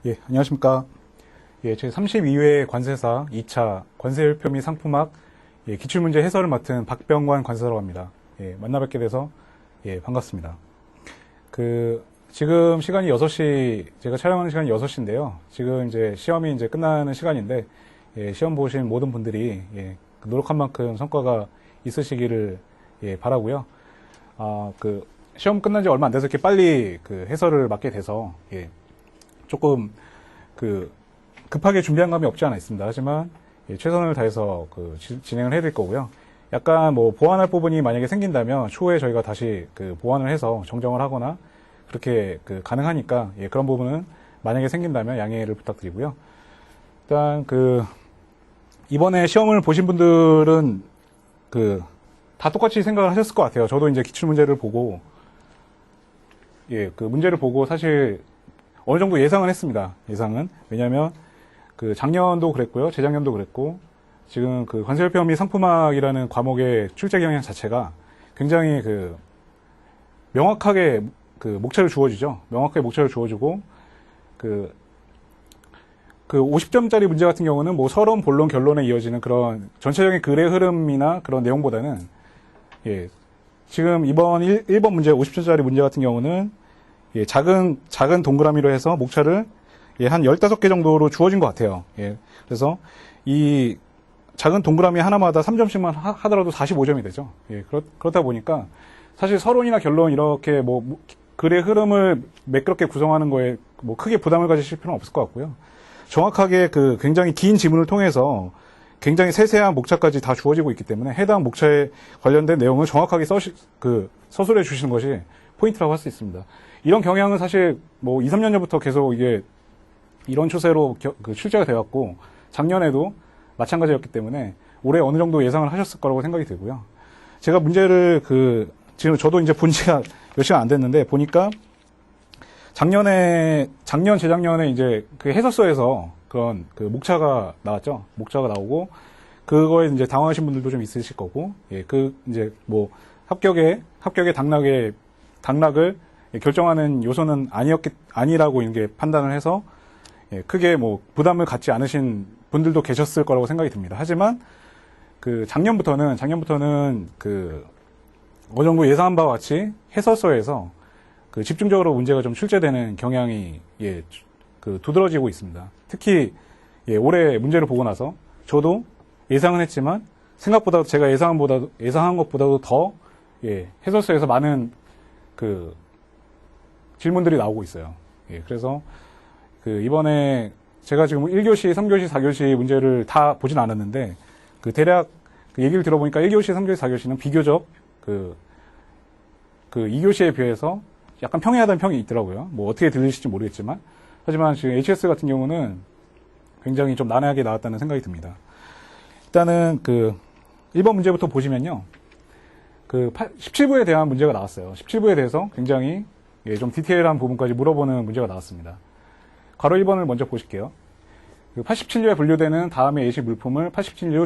예, 안녕하십니까. 예, 제 32회 관세사 2차 관세율표 및 상품학 기출문제 해설을 맡은 박병관 관세사라고 합니다. 예, 만나 뵙게 돼서 반갑습니다. 지금 시간이 6시, 제가 촬영하는 시간이 6시인데요. 지금 이제 시험이 이제 끝나는 시간인데, 시험 보신 모든 분들이, 노력한 만큼 성과가 있으시기를, 바라고요. 시험 끝난 지 얼마 안 돼서 이렇게 빨리 해설을 맡게 돼서, 조금 급하게 준비한 감이 없지 않아 있습니다. 하지만 최선을 다해서 진행을 해드릴 거고요. 약간 보완할 부분이 만약에 생긴다면 추후에 저희가 다시 보완을 해서 정정을 하거나 그렇게 가능하니까 그런 부분은 만약에 생긴다면 양해를 부탁드리고요. 일단 이번에 시험을 보신 분들은 다 똑같이 생각을 하셨을 것 같아요. 저도 이제 기출 문제를 보고 문제를 보고 사실 어느 정도 예상은 했습니다. 예상은. 왜냐하면 작년도 그랬고요. 재작년도 그랬고 지금 관세율표 및 상품학이라는 과목의 출제 경향 자체가 굉장히 명확하게 목차를 주어지죠. 명확하게 목차를 주어지고 50점짜리 문제 같은 경우는 서론, 본론, 결론에 이어지는 그런 전체적인 글의 흐름이나 그런 내용보다는 지금 이번 1번 문제 50점짜리 문제 같은 경우는 작은 동그라미로 해서 목차를 한 15개 정도로 주어진 것 같아요. 그래서 이 작은 동그라미 하나마다 3점씩만 하더라도 45점이 되죠. 그렇다 보니까 사실 서론이나 결론 이렇게 글의 흐름을 매끄럽게 구성하는 거에 크게 부담을 가지실 필요는 없을 것 같고요. 정확하게 굉장히 긴 지문을 통해서 굉장히 세세한 목차까지 다 주어지고 있기 때문에 해당 목차에 관련된 내용을 정확하게 서술해 주시는 것이 포인트라고 할 수 있습니다. 이런 경향은 사실 2, 3년 전부터 계속 이게 이런 추세로 출제가 되었고 작년에도 마찬가지였기 때문에 올해 어느 정도 예상을 하셨을 거라고 생각이 들고요. 제가 문제를 지금 저도 이제 본 지가 몇 시간 안 됐는데 보니까 재작년에 이제 해설서에서 그런 목차가 나왔죠. 목차가 나오고 그거에 이제 당황하신 분들도 좀 있으실 거고 이제 합격의 당락을 결정하는 요소는 아니라고 이게 판단을 해서 크게 부담을 갖지 않으신 분들도 계셨을 거라고 생각이 듭니다. 하지만 작년부터는 어느 정도 예상한 바와 같이 해설서에서 집중적으로 문제가 좀 출제되는 경향이 두드러지고 있습니다. 특히 올해 문제를 보고 나서 저도 예상은 했지만 생각보다 제가 예상한 것보다도 더 해설서에서 많은 질문들이 나오고 있어요. 그래서 이번에 제가 지금 1교시, 3교시, 4교시 문제를 다 보진 않았는데 대략 얘기를 들어보니까 1교시, 3교시, 4교시는 비교적 2교시에 비해서 약간 평이하다는 평이 있더라고요. 어떻게 들리실지 모르겠지만 하지만 지금 HS 같은 경우는 굉장히 좀 난해하게 나왔다는 생각이 듭니다. 일단은 1번 문제부터 보시면요. 17부에 대한 문제가 나왔어요. 17부에 대해서 굉장히 좀 디테일한 부분까지 물어보는 문제가 나왔습니다. 괄호 1번을 먼저 보실게요. 87류에 분류되는 다음의 예시 물품을 87류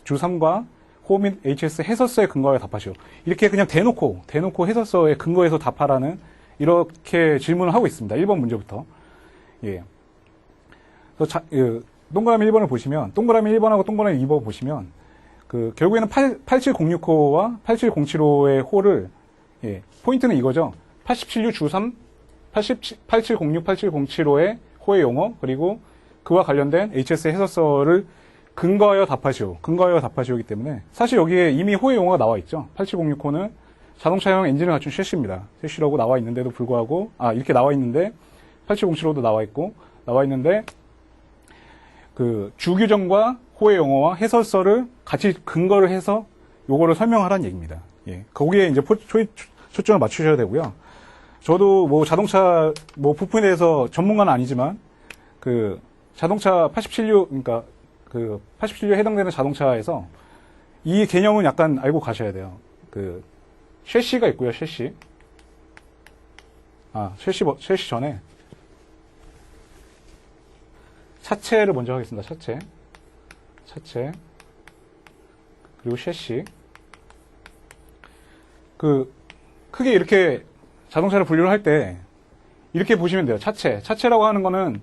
주3과 호 및 HS 해설서에 근거하여 답하시오. 이렇게 그냥 대놓고 해설서에 근거해서 답하라는 이렇게 질문을 하고 있습니다. 1번 문제부터. 동그라미 1번을 보시면 동그라미 1번하고 동그라미 2번 보시면 결국에는 87065와 87075의 호를 포인트는 이거죠. 87류 주3, 8706, 8707호의 호의 용어, 그리고 그와 관련된 HS 해설서를 근거하여 답하시오. 근거하여 답하시오이기 때문에 사실 여기에 이미 호의 용어가 나와 있죠. 8706호는 자동차용 엔진을 갖춘 셰시입니다. 셰시라고 나와 있는데도 불구하고 이렇게 나와 있는데 8707호도 나와 있는데 주규정과 호의 용어와 해설서를 같이 근거를 해서 요거를 설명하라는 얘기입니다. 거기에 이제 초점을 맞추셔야 되고요. 저도 자동차 부품에 대해서 전문가는 아니지만 자동차 87류 그러니까 87류에 해당되는 자동차에서 이 개념은 약간 알고 가셔야 돼요. 셰시가 있고요. 셰시 전에 차체를 먼저 하겠습니다. 차체 그리고 셰시 크게 이렇게 자동차를 분류를 할 때 이렇게 보시면 돼요. 차체라고 하는 거는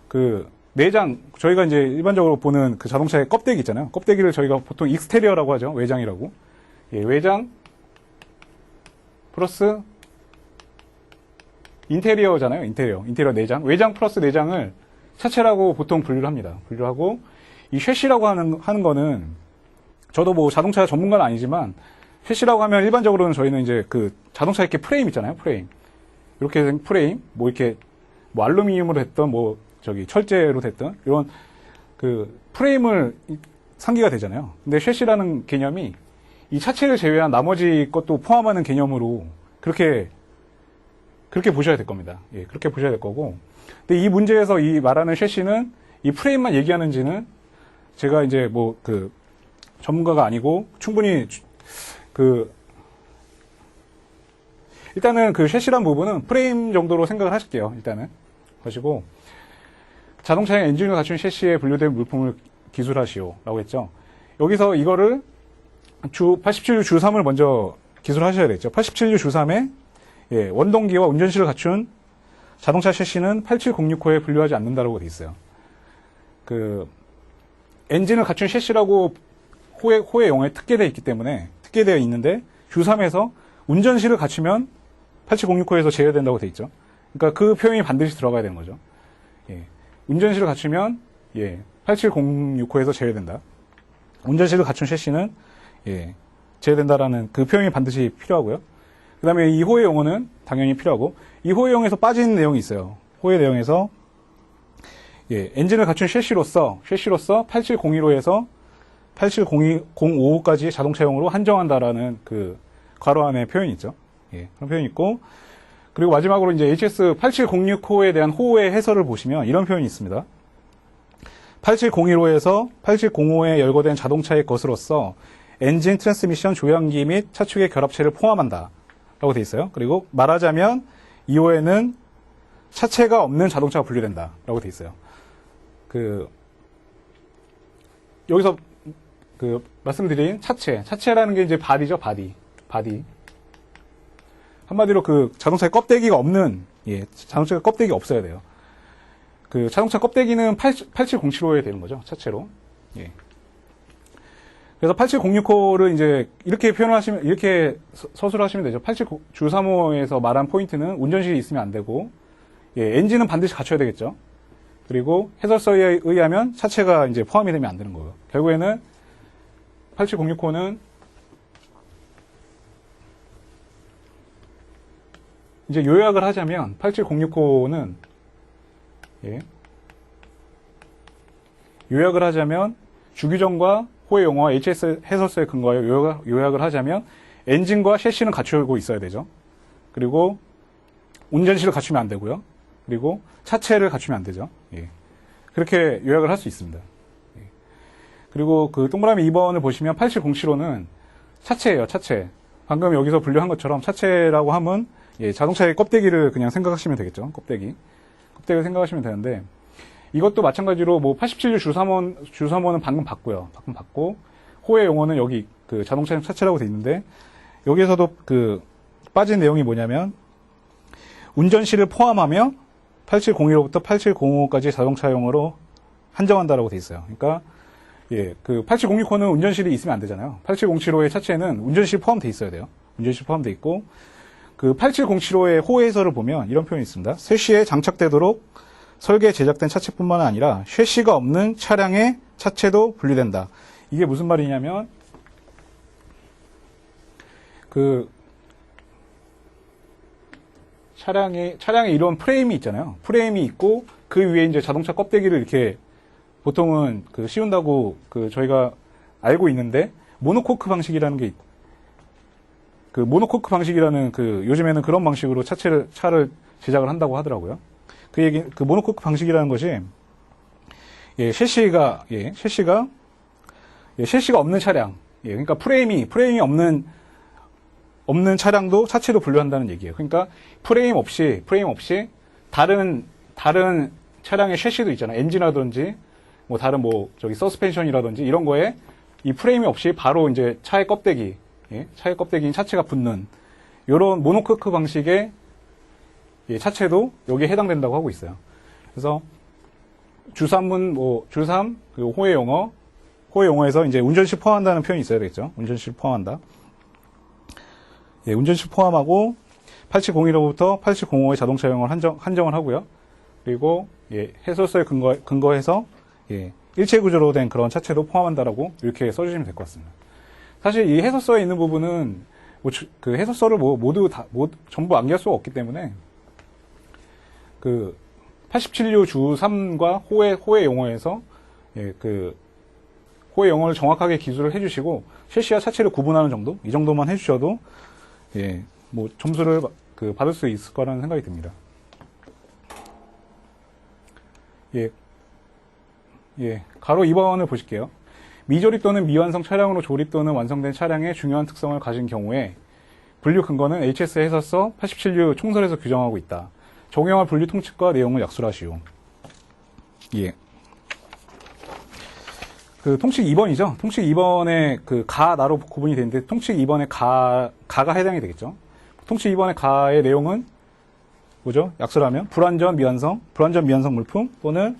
그 내장, 저희가 이제 일반적으로 보는 그 자동차의 껍데기 있잖아요. 껍데기를 저희가 보통 익스테리어라고 하죠. 외장이라고. 예, 외장 플러스 인테리어잖아요. 인테리어 내장. 외장 플러스 내장을 차체라고 보통 분류를 합니다. 분류하고, 이 쉐시라고 하는 거는, 저도 뭐 자동차 전문가는 아니지만, 쉐시라고 하면 일반적으로는 저희는 이제 그 자동차 이렇게 프레임 있잖아요. 프레임. 이렇게 된 프레임, 뭐 이렇게, 뭐 알루미늄으로 했던, 뭐 저기 철제로 됐던, 이런 그 프레임을 상기가 되잖아요. 근데 쉐시라는 개념이 이 차체를 제외한 나머지 것도 포함하는 개념으로 그렇게 보셔야 될 겁니다. 예, 그렇게 보셔야 될 거고. 근데 이 문제에서 이 말하는 쉐시는 이 프레임만 얘기하는지는 제가 이제 뭐 그 전문가가 아니고 충분히 일단은 그 쉐시란 부분은 프레임 정도로 생각을 하실게요. 일단은 하시고, 자동차의 엔진을 갖춘 쉐시에 분류된 물품을 기술하시오라고 했죠. 여기서 이거를 87유 주3을 먼저 기술하셔야 되겠죠. 87유 주3에 예, 원동기와 운전실을 갖춘 자동차 쉐시는 8706호에 분류하지 않는다라고 되어 있어요. 그 엔진을 갖춘 쉐시라고 호의 용어에 특계되어 있기 때문에 특계되어 있는데 주3에서 운전실을 갖추면 8706호에서 제외된다고 되어 있죠. 그러니까 그 표현이 반드시 들어가야 되는 거죠. 예, 운전실을 갖추면 예, 8706호에서 제외된다. 운전실을 갖춘 쉐시는 예, 제외된다라는 그 표현이 반드시 필요하고요. 그 다음에 이 호의 용어는 당연히 필요하고, 이 호의 용어에서 빠진 내용이 있어요. 호의 내용에서 예, 엔진을 갖춘 쉐시로서 8701호에서 8705호까지 자동차용으로 한정한다라는 그 괄호 안에 표현이 있죠. 예, 그런 표현이 있고, 그리고 마지막으로 이제 HS 8706호에 대한 호의 해설을 보시면 이런 표현이 있습니다. 8701호에서 8705에 열거된 자동차의 것으로서 엔진, 트랜스미션, 조향기 및 차축의 결합체를 포함한다 라고 되어 있어요. 그리고 말하자면 이 호에는 차체가 없는 자동차가 분류된다 라고 되어 있어요. 여기서 말씀드린 차체라는 게 이제 바디죠. 바디. 한마디로 그 자동차의 껍데기가 없는, 예, 자동차가 껍데기가 없어야 돼요. 그 자동차 껍데기는 8707호에 되는 거죠. 차체로. 예. 그래서 8706호를 이제 이렇게 이렇게 서술을 하시면 되죠. 87주3호에서 말한 포인트는 운전실이 있으면 안 되고, 예, 엔진은 반드시 갖춰야 되겠죠. 그리고 해설서에 의하면 차체가 이제 포함이 되면 안 되는 거예요. 결국에는 8706호는 이제 요약을 하자면 8706호는 예, 요약을 하자면 주규정과 호의 용어와 HS 해설서에 근거하여 요약을 하자면 엔진과 셰시는 갖추고 있어야 되죠. 그리고 운전실을 갖추면 안 되고요. 그리고 차체를 갖추면 안 되죠. 예. 그렇게 요약을 할 수 있습니다. 예. 그리고 그 동그라미 2번을 보시면 8707호는 차체예요. 차체. 방금 여기서 분류한 것처럼 차체라고 하면 예, 자동차의 껍데기를 그냥 생각하시면 되겠죠. 껍데기를 생각하시면 되는데, 이것도 마찬가지로 뭐 87유 주3호는 방금 봤고, 호의 용어는 여기 그 자동차 차체라고 돼 있는데, 여기에서도 그 빠진 내용이 뭐냐면, 운전실을 포함하며 8701호부터 8705호까지 자동차용으로 한정한다라고 돼 있어요. 그러니까, 예, 그 8706호는 운전실이 있으면 안 되잖아요. 8707호의 차체는 운전실 포함돼 있어야 돼요. 운전실 포함돼 있고, 그 8707호의 호 해설을 보면 이런 표현이 있습니다. 쉐시에 장착되도록 설계 제작된 차체뿐만 아니라 쉐시가 없는 차량의 차체도 분류된다. 이게 무슨 말이냐면 그 차량에 이런 프레임이 있잖아요. 프레임이 있고 그 위에 이제 자동차 껍데기를 이렇게 보통은 그 씌운다고 그 저희가 알고 있는데 모노코크 방식이라는 게 그 모노코크 방식이라는 그 요즘에는 그런 방식으로 차를 제작을 한다고 하더라고요. 그 모노코크 방식이라는 것이 예, 셰시가 없는 차량, 예, 그러니까 프레임이 없는 차량도 차체로 분류한다는 얘기예요. 그러니까 프레임 없이 다른 차량의 셰시도 있잖아요. 엔진이라든지 뭐 다른 뭐 저기 서스펜션이라든지 이런 거에 이 프레임이 없이 바로 이제 차의 껍데기, 예, 차의 껍데기인 차체가 붙는 이런 모노코크 방식의 예, 차체도 여기에 해당된다고 하고 있어요. 그래서 주3문, 주3, 그리고 호외용어에서 이제 운전시 포함한다는 표현이 있어야 되겠죠. 운전시 포함한다. 예, 운전시 포함하고 8701호부터 8705의 자동차용을 한정을 하고요. 그리고 예, 해설서에 근거해서 예, 일체 구조로 된 그런 차체도 포함한다라고 이렇게 써주시면 될 것 같습니다. 사실 이 해설서에 있는 부분은 그 해설서를 모두 전부 암기할 수가 없기 때문에 그 87류 주3과 호외 용어에서 예, 그 호외 용어를 정확하게 기술을 해주시고 실시와 차체를 구분하는 정도 이 정도만 해주셔도 예, 뭐 점수를 받을 수 있을 거라는 생각이 듭니다. 예, 가로 2번을 보실게요. 미조립 또는 미완성 차량으로 조립 또는 완성된 차량의 중요한 특성을 가진 경우에 분류 근거는 HS 해설서 87류 총설에서 규정하고 있다. 적용할 분류 통칙과 내용을 약술하시오. 예. 그 통칙 2번이죠. 통칙 2번에 그 가, 나로 구분이 되는데 통칙 2번에 가가 해당이 되겠죠. 통칙 2번의 가의 내용은 뭐죠? 약술하면 불완전 미완성 물품 또는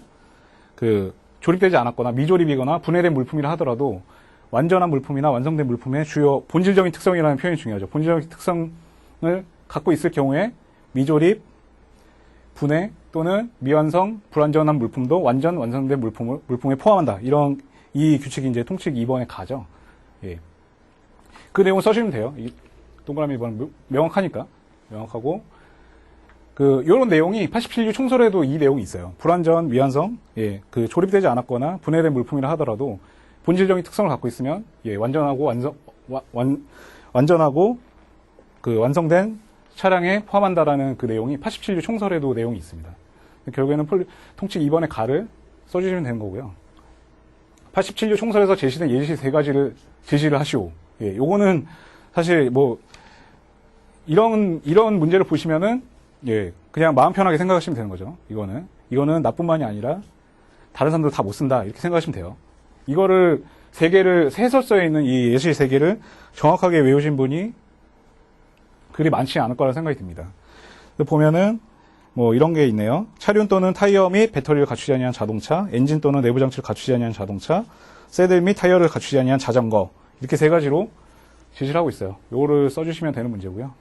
그 조립되지 않았거나 미조립이거나 분해된 물품이라 하더라도 완전한 물품이나 완성된 물품의 주요 본질적인 특성이라는 표현이 중요하죠. 본질적인 특성을 갖고 있을 경우에 미조립, 분해 또는 미완성, 불완전한 물품도 완성된 물품에 포함한다. 이 규칙이 이제 통칙 2번에 가죠. 예. 그 내용을 써주시면 돼요. 이 동그라미 2번 명확하니까. 명확하고. 요런 내용이 87류 총설에도 이 내용이 있어요. 불완전, 미완성, 예. 조립되지 않았거나 분해된 물품이라 하더라도 본질적인 특성을 갖고 있으면, 예. 완전하고 완성된 차량에 포함한다라는 그 내용이 87류 총설에도 내용이 있습니다. 결국에는 통칙 2번의 가를 써주시면 되는 거고요. 87류 총설에서 제시된 예시 3가지를 제시를 하시오. 예, 요거는 사실 이런 문제를 보시면은, 예, 그냥 마음 편하게 생각하시면 되는 거죠. 이거는 나뿐만이 아니라 다른 사람들 다 못 쓴다. 이렇게 생각하시면 돼요. 이거를 해설서에 있는 이 예시 3개를 정확하게 외우신 분이 그리 많지 않을 거라 생각이 듭니다. 보면은, 이런 게 있네요. 차륜 또는 타이어 및 배터리를 갖추지 아니한 자동차, 엔진 또는 내부 장치를 갖추지 아니한 자동차, 새들 및 타이어를 갖추지 아니한 자전거. 이렇게 3가지로 제시를 하고 있어요. 요거를 써주시면 되는 문제고요.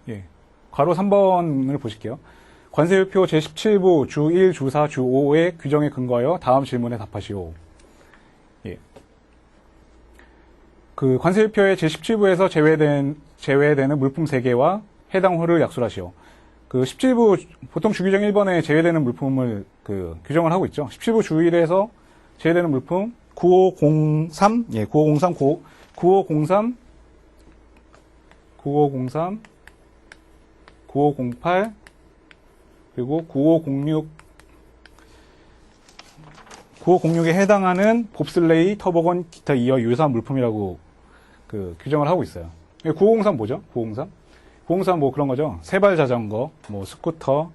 예. 괄호 3번을 보실게요. 관세율표 제17부 주 1, 주 4, 주 5의 규정에 근거하여 다음 질문에 답하시오. 예. 그 관세율표의 제17부에서 제외되는 물품 3개와 해당 호를 약술하시오. 그 17부 보통 주규정 1번에 제외되는 물품을 규정을 하고 있죠. 17부 주 1에서 제외되는 물품 9503, 예, 9503, 9503, 9503, 9508, 그리고 9506에 해당하는 봅슬레이, 터보건, 기타 이어 유사한 물품이라고 규정을 하고 있어요. 9503 뭐죠? 9503 그런 거죠. 세발 자전거, 스쿠터,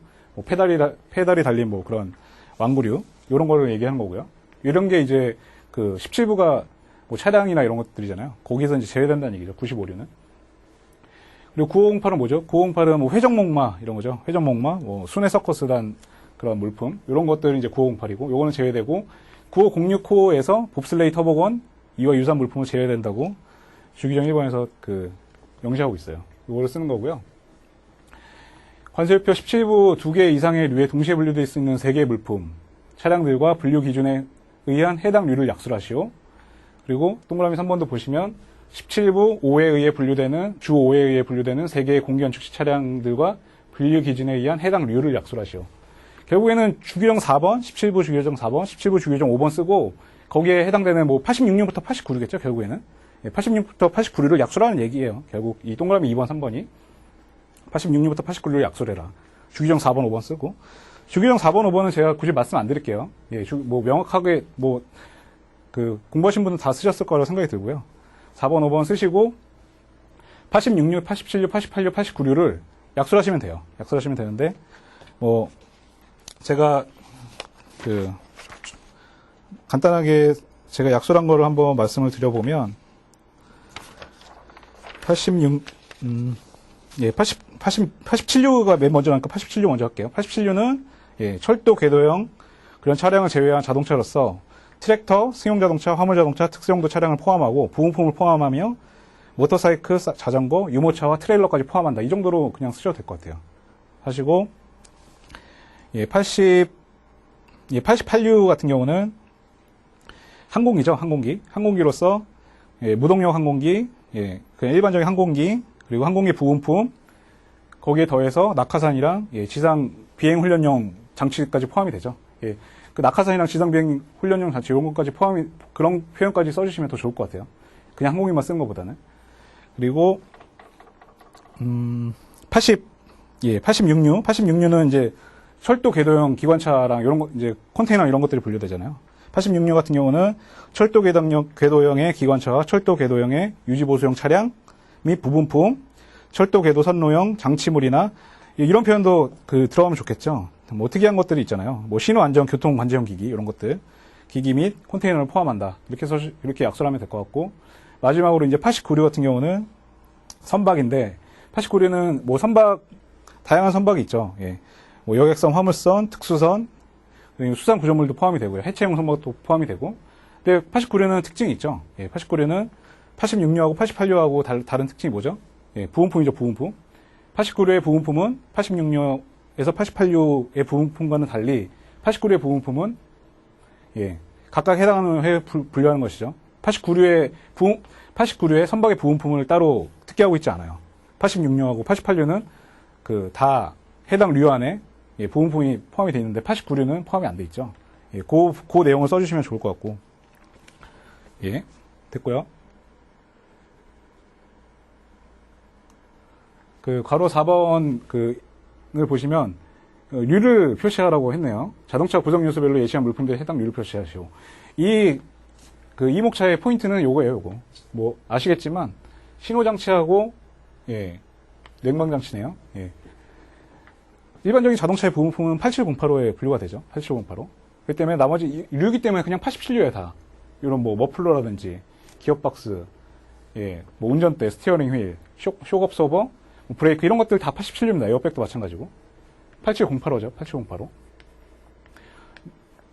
페달이 달린 그런 왕구류, 이런 거를 얘기하는 거고요. 이런 게 이제 17부가 차량이나 이런 것들이잖아요. 거기서 이제 제외된다는 얘기죠. 95류는. 그리고 9508은 뭐죠? 9508은 회전목마, 이런 거죠. 회전목마, 순회 서커스란 그런 물품, 이런 것들이 이제 9508이고, 요거는 제외되고, 95006호에서 봅슬레이 터보건, 이와 유사한 물품은 제외된다고 주규정 1번에서 명시하고 있어요. 이거를 쓰는 거고요. 관세율표 17부 2개 이상의 류에 동시에 분류될 수 있는 3개의 물품, 차량들과 분류 기준에 의한 해당 류를 약술하시오. 그리고 동그라미 3번도 보시면 17부 5에 의해 분류되는, 주 5에 의해 분류되는 3개의 공기연축식 차량들과 분류 기준에 의한 해당 류를 약술하시오. 결국에는 주규정 4번, 17부 주규정 4번, 17부 주규정 5번 쓰고 거기에 해당되는 86류부터 89류겠죠, 결국에는. 86부터 89류를 약술하는 얘기예요. 결국 이 동그라미 2번, 3번이 86류부터 89류를 약술해라. 주규정 4번, 5번 쓰고 주규정 4번, 5번은 제가 굳이 말씀 안 드릴게요. 예, 명확하게 공부하신 분은 다 쓰셨을 거라고 생각이 들고요. 4번, 5번 쓰시고 86류, 87류, 88류, 89류를 약술하시면 돼요. 약술하시면 되는데 제가 간단하게 제가 약술한 거를 한번 말씀을 드려보면 86, 87류가 맨 먼저 나니까 87류 먼저 할게요. 87류는 예, 철도 궤도형 그런 차량을 제외한 자동차로서 트랙터, 승용자동차, 화물자동차, 특수용도 차량을 포함하고 부품을 포함하며 모터사이클, 자전거, 유모차와 트레일러까지 포함한다. 이 정도로 그냥 쓰셔도 될 것 같아요. 하시고 예, 88류 같은 경우는 항공기죠. 항공기로서 예, 무동력 항공기, 예, 그냥 일반적인 항공기, 그리고 항공기 부분품, 거기에 더해서 낙하산이랑 예, 지상 비행 훈련용 장치까지 포함이 되죠. 예, 그 낙하산이랑 지상 비행 훈련용 장치 이런 것까지 포함이, 그런 표현까지 써주시면 더 좋을 것 같아요. 그냥 항공기만 쓴 것보다는. 그리고 86류는 이제 철도 궤도형 기관차랑 이런 거, 이제 컨테이너 이런 것들이 분류되잖아요. 86류 같은 경우는 철도 궤도형의 기관차와 철도 궤도형의 유지보수용 차량 및 부분품, 철도 궤도 선로형 장치물이나 이런 표현도 들어가면 좋겠죠. 뭐 특이한 것들이 있잖아요. 뭐 신호 안전 교통 관제형 기기 이런 것들, 기기 및 컨테이너를 포함한다. 이렇게 약속하면 될 것 같고, 마지막으로 이제 89류 같은 경우는 선박인데, 89류는 뭐 다양한 선박이 있죠. 예. 뭐 여객선, 화물선, 특수선, 수산 구조물도 포함이 되고요. 해체용 선박도 포함이 되고. 근데 89류는 특징이 있죠. 예. 89류는 86류하고 88류하고 다른 특징이 뭐죠? 예. 부분품이죠, 부분품. 89류의 부분품은 86류에서 88류의 부분품과는 달리 89류의 부분품은 예. 각각 해당하는 회에 분류하는 것이죠. 89류의 선박의 부분품을 따로 특기하고 있지 않아요. 86류하고 88류는 다 해당 류 안에 예, 부분품이 포함이 되어 있는데 89류는 포함이 안 돼 있죠. 예, 그 내용을 써주시면 좋을 것 같고. 예, 됐고요. 괄호 4번 을 보시면 류를 표시하라고 했네요. 자동차 구성 요소별로 예시한 물품들에 해당 류를 표시하시오. 이 목차의 포인트는 요거예요, 요거. 뭐 아시겠지만 신호장치하고 예, 냉방장치네요. 예. 일반적인 자동차의 부분품은 87085에 분류가 되죠. 87085. 그렇기 때문에 나머지 류기 때문에 그냥 87류에 다 이런 뭐 머플러라든지 기어박스, 예, 뭐 운전대, 스티어링 휠, 쇼업서버, 뭐 브레이크 이런 것들 다 87류입니다. 에어백도 마찬가지고. 8708호죠. 8708호.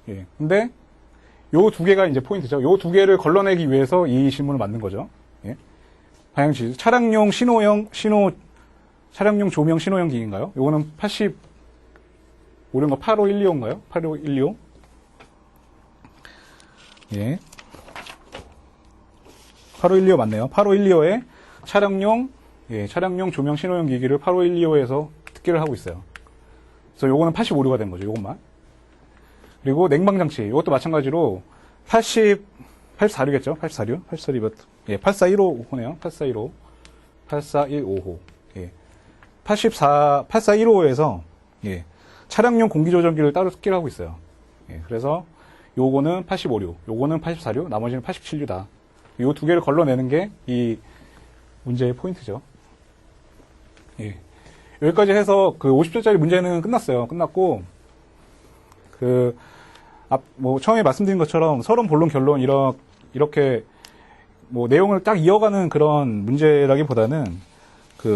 예. 근데 요 두 개가 이제 포인트죠. 요 두 개를 걸러내기 위해서 이 질문을 만든 거죠. 예. 방향지 차량용 차량용 조명 신호형 기기인가요? 요거는 85류인가 85125인가요? 85125. 예. 8512호 맞네요. 8512호에 차량용 조명 신호형 기기를 8512호에서 특기를 하고 있어요. 그래서 요거는 85류가 된 거죠. 요것만. 그리고 냉방장치. 이것도 마찬가지로 84류겠죠? 84류. 84류. 예, 8415호네요. 8415. 8415호. 예. 8415호에서, 예. 차량용 공기조절기를 따로 특기를 하고 있어요. 예. 그래서 요거는 85류. 요거는 84류. 나머지는 87류다. 요 두 개를 걸러내는 게 이 문제의 포인트죠. 예. 여기까지 해서 50점짜리 문제는 끝났어요. 끝났고, 뭐, 처음에 말씀드린 것처럼 서론, 본론, 결론, 이렇게, 뭐, 내용을 딱 이어가는 그런 문제라기보다는,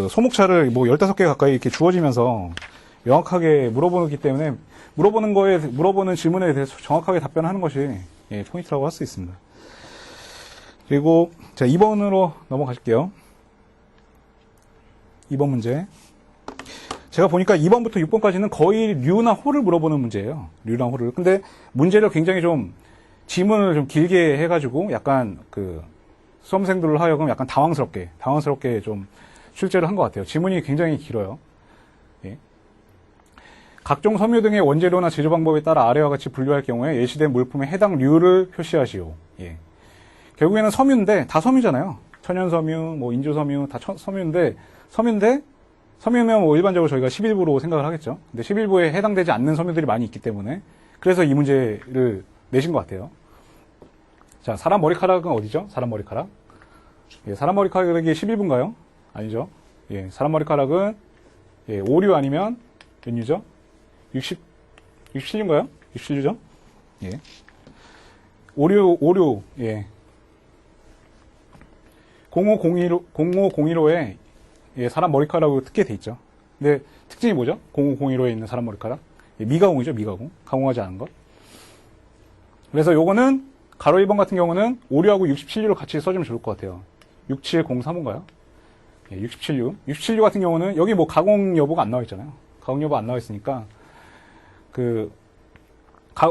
소목차를 뭐, 15개 가까이 이렇게 주어지면서 명확하게 물어보기 때문에, 물어보는 질문에 대해서 정확하게 답변하는 것이, 예, 포인트라고 할 수 있습니다. 그리고, 자, 2번으로 넘어가실게요. 2번 문제. 제가 보니까 2번부터 6번까지는 거의 류나 호를 물어보는 문제예요. 류나 호를. 근데 문제를 굉장히 좀 지문을 좀 길게 해가지고 약간 수험생들을 하여금 약간 당황스럽게 좀 출제를 한 것 같아요. 지문이 굉장히 길어요. 예. 각종 섬유 등의 원재료나 제조 방법에 따라 아래와 같이 분류할 경우에 예시된 물품의 해당 류를 표시하시오. 예. 결국에는 섬유인데 다 섬유잖아요. 천연섬유, 뭐 인조섬유 다 섬유인데 섬유면 뭐 일반적으로 저희가 11부로 생각을 하겠죠. 근데 11부에 해당되지 않는 섬유들이 많이 있기 때문에 그래서 이 문제를 내신 것 같아요. 자, 사람 머리카락은 어디죠? 사람 머리카락. 예, 사람 머리카락이 11부인가요? 아니죠. 예, 사람 머리카락은 예, 5류 아니면 몇 류죠? 67류인가요? 67류죠? 예. 5류, 예. 05015에 예, 사람 머리카락으로 특게 돼 있죠. 근데 특징이 뭐죠? 05015에 있는 사람 머리카락. 예, 미가공이죠, 미가공. 가공하지 않은 것. 그래서 요거는 가로 1번 같은 경우는 56하고 67류를 같이 써주면 좋을 것 같아요. 6703인가요? 예, 67류. 67류 같은 경우는 여기 뭐 가공 여부가 안 나와 있잖아요. 가공 여부 안 나와 있으니까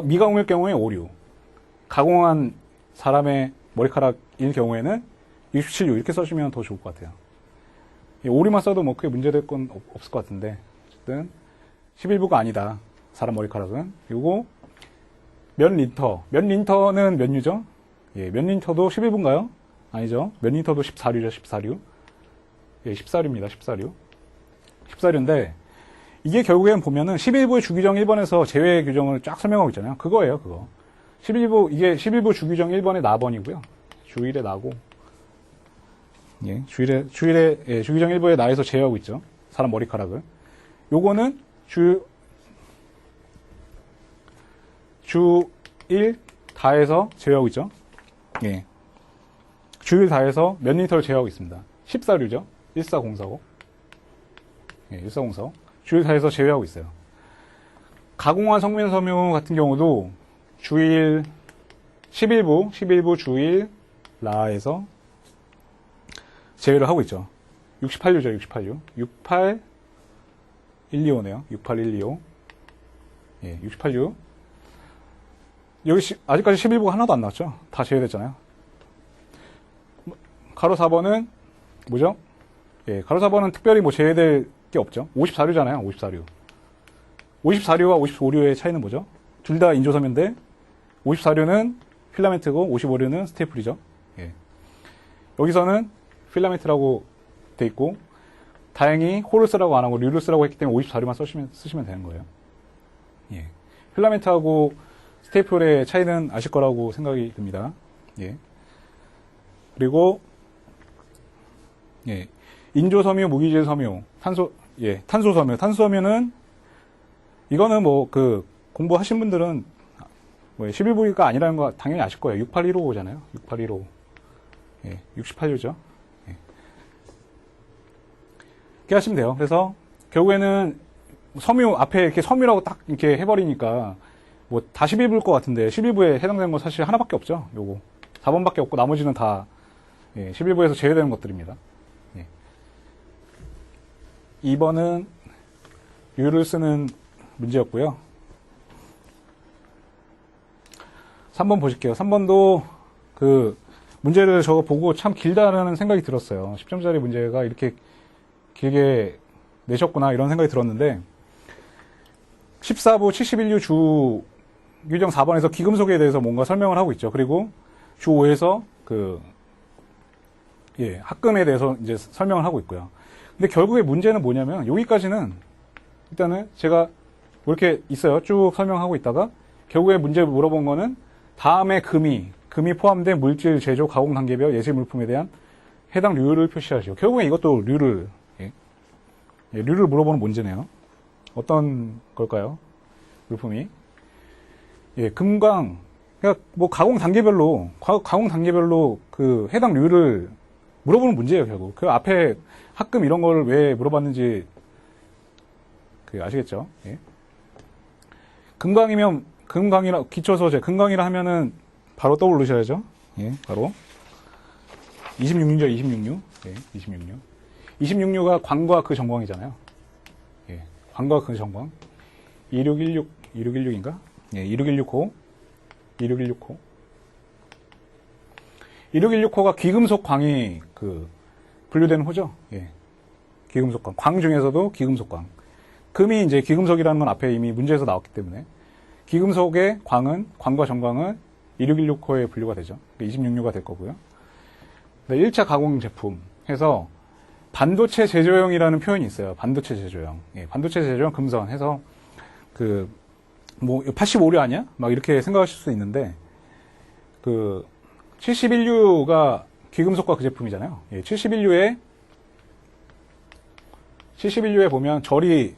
미가공일 경우에 56. 가공한 사람의 머리카락일 경우에는 67류 이렇게 써주면 더 좋을 것 같아요. 예, 56만 써도 뭐 크게 문제될 건 없을 것 같은데 어쨌든 11부가 아니다. 사람 머리카락은. 요거 몇 린터는 몇 류죠? 예, 몇 린터도 11부인가요? 아니죠. 몇 린터도 14류죠. 14류. 예, 14류입니다. 14류. 14류인데 이게 결국엔 보면은 11부의 주규정 1번에서 제외 규정을 쫙 설명하고 있잖아요. 그거예요, 그거. 이게 11부 주규정 1번의 나번이고요. 주일의 나고. 예, 주규정 1번의 나에서 제외하고 있죠. 사람 머리카락을. 요거는 주1 다해서 제외하고 있죠. 예. 주일 다해서 몇 리터를 제외하고 있습니다. 14류죠. 14045. 예, 14045. 주일 다해서 제외하고 있어요. 가공한 성면 섬유 같은 경우도 주일 11부 주일 라에서 제외를 하고 있죠. 68류죠, 68류. 68125네요. 68125. 예, 68류. 여기 아직까지 11부가 하나도 안 나왔죠. 다 제외됐잖아요. 가로 4번은 뭐죠? 예, 가로 4번은 특별히 뭐 제외될 게 없죠. 54류잖아요. 54류. 54류와 55류의 차이는 뭐죠? 둘 다 인조섬유인데 54류는 필라멘트고 55류는 스테이플이죠. 예. 여기서는 필라멘트라고 돼 있고 다행히 홀을 쓰라고 안 하고 류를 쓰라고 했기 때문에 54류만 쓰시면 되는 거예요. 예. 필라멘트하고 스테이플의 차이는 아실 거라고 생각이 듭니다. 예. 그리고 예. 인조섬유, 무기질섬유, 탄소섬유. 탄소섬유는 이거는 뭐 공부하신 분들은 뭐 11부가 아니라는 거 당연히 아실 거예요. 68155잖아요. 6815. 예. 68류죠. 예. 이렇게 하시면 돼요. 그래서 결국에는 섬유 앞에 이렇게 섬유라고 딱 이렇게 해버리니까 뭐 다 11부일 것 같은데 11부에 해당되는 건 사실 하나밖에 없죠. 요거 4번밖에 없고 나머지는 다 11부에서 제외되는 것들입니다. 2번은 류를 쓰는 문제였고요. 3번 보실게요. 3번도 문제를 저거 보고 참 길다라는 생각이 들었어요. 10점짜리 문제가 이렇게 길게 내셨구나 이런 생각이 들었는데 14부 71류 주 규정 4번에서 기금속에 대해서 뭔가 설명을 하고 있죠. 그리고 주 5에서 합금에 대해서 이제 설명을 하고 있고요. 근데 결국에 문제는 뭐냐면 여기까지는 일단은 제가 뭐 이렇게 있어요. 쭉 설명하고 있다가 결국에 문제 물어본 거는 다음에 금이 포함된 물질 제조 가공 단계별 예시 물품에 대한 해당 류를 표시하시오. 결국에 이것도 류를 물어보는 문제네요. 어떤 걸까요? 물품이 금강 그러니까 뭐 가공 단계별로 해당 류를 물어보는 문제예요. 결국 그 앞에 합금 이런 걸 왜 물어봤는지 아시겠죠? 예. 금강이라 기초소재 금강이라 하면은 바로 떠오르셔야죠. 예, 바로 26류죠. 26류. 예, 26류. 26류가 광과 그 전광이잖아요. 예, 광과 그 전광. 2616인가? 예, 26165. 26165. 26165가 귀금속 광이 분류되는 호죠. 예. 귀금속 광. 광 중에서도 귀금속 광. 금이 이제 귀금속이라는 건 앞에 이미 문제에서 나왔기 때문에 귀금속의 광과 전광은 26165에 분류가 되죠. 26류가 될 거고요. 1차 가공 제품 해서 반도체 제조용이라는 표현이 있어요. 반도체 제조용. 예, 반도체 제조용 금선 해서 85류 아니야? 막 이렇게 생각하실 수 있는데 71류가 귀금속과 그 제품이잖아요. 예, 71류에 보면 절이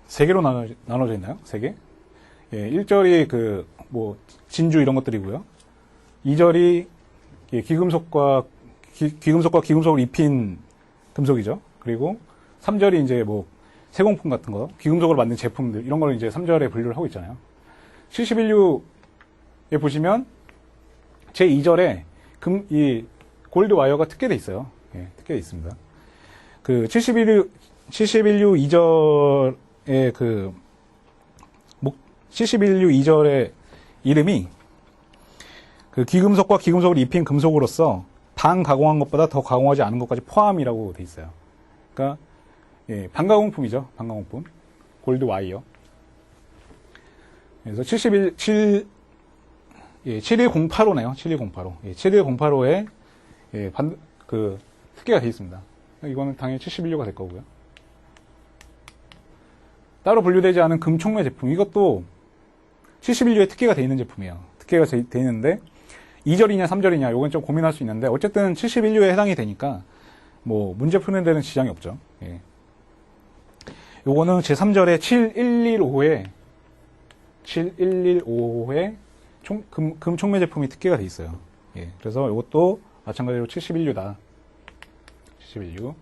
3개로 나눠져 있나요? 3개? 예, 1절이 진주 이런 것들이고요. 2절이 귀금속과 귀금속을 입힌 금속이죠. 그리고 3절이 이제 세공품 같은 거, 귀금속으로 만든 제품들, 이런 걸 이제 3절에 분류를 하고 있잖아요. 71류에 보시면 제2절에 이 골드 와이어가 특게돼 있어요. 예, 특게돼 있습니다. 그 71류 2절의 71류 2절의 이름이 그 귀금속과 귀금속을 입힌 금속으로서 반 가공한 것보다 더 가공하지 않은 것까지 포함이라고 돼 있어요. 그러니까 예, 반가공품이죠. 반가공품. 골드 와이어. 그래서 71085네요. 71085. 예, 71085에 예, 특게가 되어 있습니다. 이거는 당연히 71류가 될 거고요. 따로 분류되지 않은 금촉매 제품. 이것도 71류에 특게가 되어 있는 제품이에요. 특게가 되어 있는데 2절이냐 3절이냐 이건 좀 고민할 수 있는데 어쨌든 71류에 해당이 되니까 뭐 문제 푸는 데는 지장이 없죠. 예. 요거는 제3절에 7115에 금촉매 제품이 특게가 돼 있어요. 예. 그래서 이것도 마찬가지로 71류다. 71류.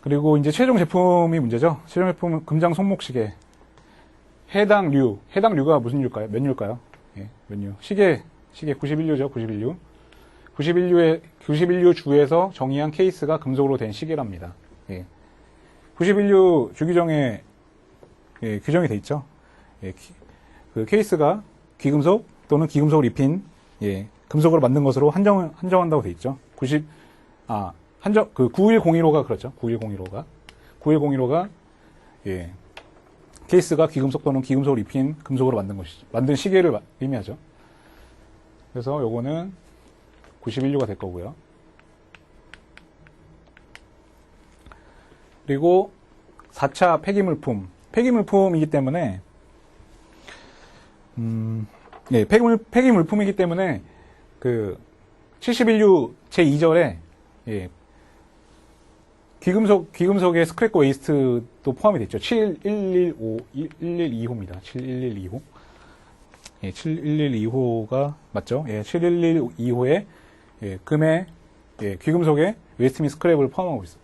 그리고 이제 최종 제품이 문제죠. 최종 제품은 금장 손목시계. 해당 류가 무슨 류일까요? 몇 류일까요? 예, 몇 류. 시계 91류죠. 91류. 91류 주에서 정의한 케이스가 금속으로 된 시계랍니다. 예. 91류 주규정에 예, 규정이 돼 있죠. 예, 그 케이스가 귀금속 또는 귀금속을 입힌 예, 금속으로 만든 것으로 한정한다고 돼 있죠. 91015가 그렇죠. 91015가 예, 케이스가 귀금속 또는 귀금속을 입힌 금속으로 만든 시계를 의미하죠. 그래서 요거는 91류가 될 거고요. 그리고 4차 폐기물품. 폐기물품이기 때문에 예, 폐기물품이기 때문에 그 71류 제2절에 예, 귀금속의 스크랩 웨이스트도 포함이 됐죠. 7115입니다. 7115. 예, 7115가 맞죠? 예, 7115에 예, 금의 예, 귀금속의 웨이스트 및 스크랩을 포함하고 있어요.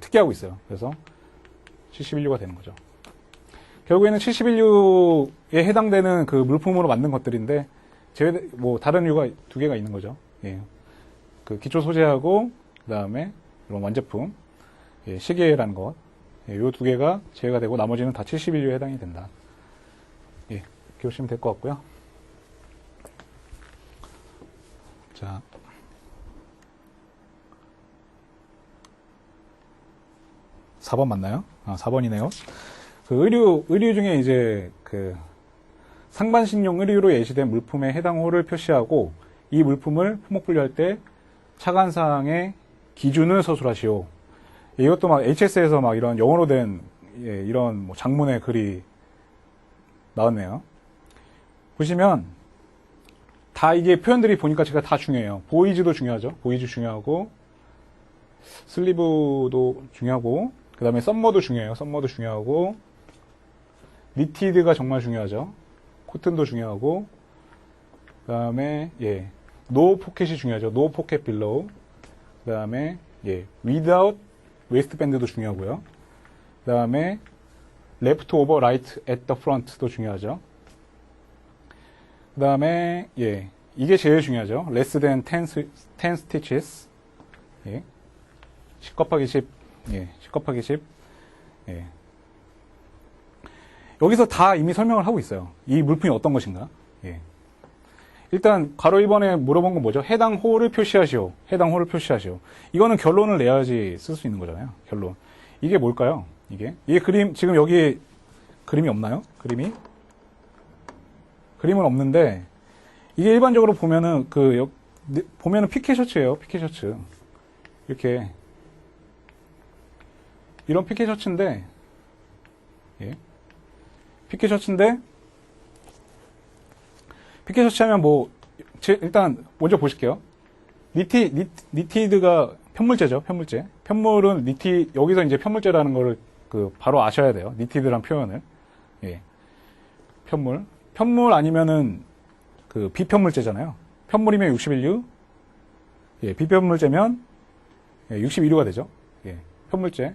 특기하고 있어요. 그래서 71류가 되는 거죠. 결국에는 71류에 해당되는 그 물품으로 만든 것들인데 다른 류가 두 개가 있는 거죠. 예. 그 기초 소재하고 그다음에 이런 완제품. 예, 시계라는 것, 예, 요 두 개가 제외가 되고 나머지는 다 71류에 해당이 된다. 예, 이렇게 보시면 될 것 같고요. 자, (4번) 맞나요? 4번이네요. 그 의류 중에 이제 상반신용 의류로 예시된 물품에 해당 호를 표시하고 이 물품을 품목 분류할 때 차관사항의 기준을 서술하시오. 이것도 막 HS에서 막 이런 영어로 된 예, 이런 뭐 장문의 글이 나왔네요. 보시면 다 이게 표현들이 보니까 제가 다 중요해요. 보이즈도 중요하죠. 보이즈 중요하고 슬리브도 중요하고 그 다음에 썸머도 중요해요. 썸머도 중요하고 니티드가 정말 중요하죠. 코튼도 중요하고 그 다음에 예, 노 포켓이 중요하죠. 노 포켓 빌로우 그 다음에 예, without 웨이스트밴드도 중요하고요. 그 다음에 left over right at the front도 중요하죠. 그 다음에 예, 이게 제일 중요하죠. less than 10 stitches 예, 10 곱하기 10 예, 10 곱하기 10 예. 여기서 다 이미 설명을 하고 있어요. 이 물품이 어떤 것인가. 예. 일단 괄호 1번에 물어본 건 뭐죠? 해당 호를 표시하시오. 해당 호를 표시하시오. 이거는 결론을 내야지 쓸 수 있는 거잖아요. 결론. 이게 뭘까요? 이게 그림 지금 여기 그림이 없나요? 그림은 없는데 이게 일반적으로 보면은 보면은 피켓 셔츠예요. 피켓 셔츠. 이렇게 이런 피켓 셔츠인데 예. 피켓 셔츠인데 피켓 셔츠 하면 일단 먼저 보실게요. 니티드가 편물제죠, 편물제. 편물은 여기서 이제 편물제라는 거를 바로 아셔야 돼요. 니티드란 표현을. 예. 편물 아니면은 비편물제잖아요. 편물이면 61류, 예, 비편물제면 예, 61류가 되죠. 예, 편물제.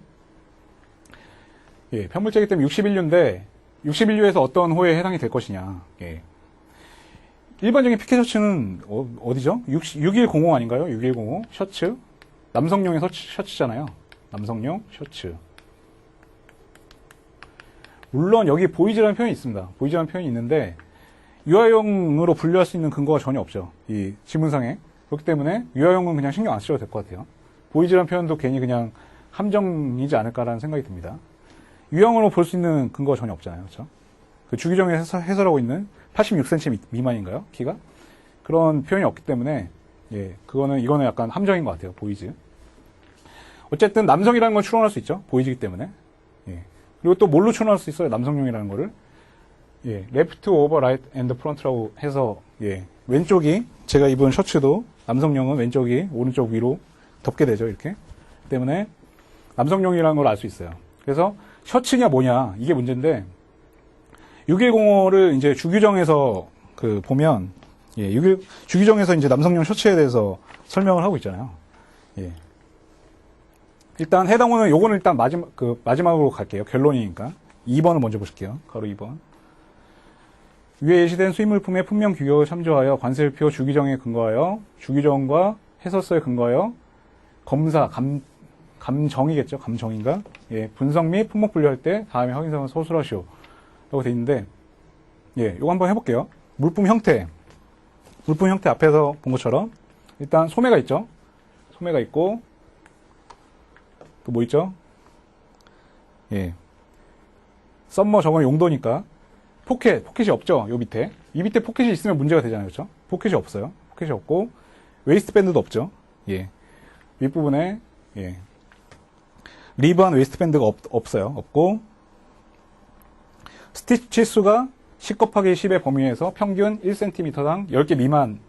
예, 편물제이기 때문에 61류인데 61류에서 어떤 호에 해당이 될 것이냐. 예. 일반적인 피켓 셔츠는 어디죠? 6105 아닌가요? 6105 셔츠 남성용의 셔츠잖아요. 남성용 셔츠. 물론 여기 보이즈라는 표현이 있습니다. 보이즈라는 표현이 있는데 유아용으로 분류할 수 있는 근거가 전혀 없죠. 이 지문상에. 그렇기 때문에 유아용은 그냥 신경 안 쓰셔도 될 것 같아요. 보이즈라는 표현도 괜히 그냥 함정이지 않을까라는 생각이 듭니다. 유형으로 볼 수 있는 근거가 전혀 없잖아요. 그렇죠? 그 주기정에서 해설하고 있는 86cm 미만인가요? 키가? 그런 표현이 없기 때문에 예, 이거는 약간 함정인 것 같아요. 보이즈. 어쨌든 남성이라는 걸 추론할 수 있죠. 보이즈이기 때문에. 예. 그리고 또 뭘로 추론할 수 있어요? 남성용이라는 거를. 예, left over right and front라고 해서 예, 왼쪽이 제가 입은 셔츠도 남성용은 왼쪽이 오른쪽 위로 덮게 되죠. 이렇게. 때문에 남성용이라는 걸 알 수 있어요. 그래서 셔츠냐 뭐냐 이게 문제인데 6105를 이제 주규정에서 보면 예, 주규정에서 이제 남성용 셔츠에 대해서 설명을 하고 있잖아요. 예. 일단 해당 호는 요거는 일단 마지막으로 갈게요. 결론이니까 2번을 먼저 보실게요. 가로 2번. 위에 예시된 수입물품의 품명 규격을 참조하여 관세율표 주규정에 근거하여 주규정과 해설서에 근거하여 검사 감정이겠죠. 감정인가? 예, 분석 및 품목 분류할 때 다음에 확인사항을 서술하시오. 라고 돼 있는데, 예, 요거 한번 해볼게요. 물품 형태 앞에서 본 것처럼, 일단 소매가 있죠. 소매가 있고, 또 뭐 있죠? 예. 썸머 저건 용도니까, 포켓이 없죠. 요 밑에. 이 밑에 포켓이 있으면 문제가 되잖아요. 그렇죠? 포켓이 없어요. 포켓이 없고, 웨이스트밴드도 없죠. 예. 윗부분에, 예. 리브한 웨이스트밴드가 없어요. 없고, 스티치 수가 10 곱하기 10의 범위에서 평균 1cm당 10개 미만은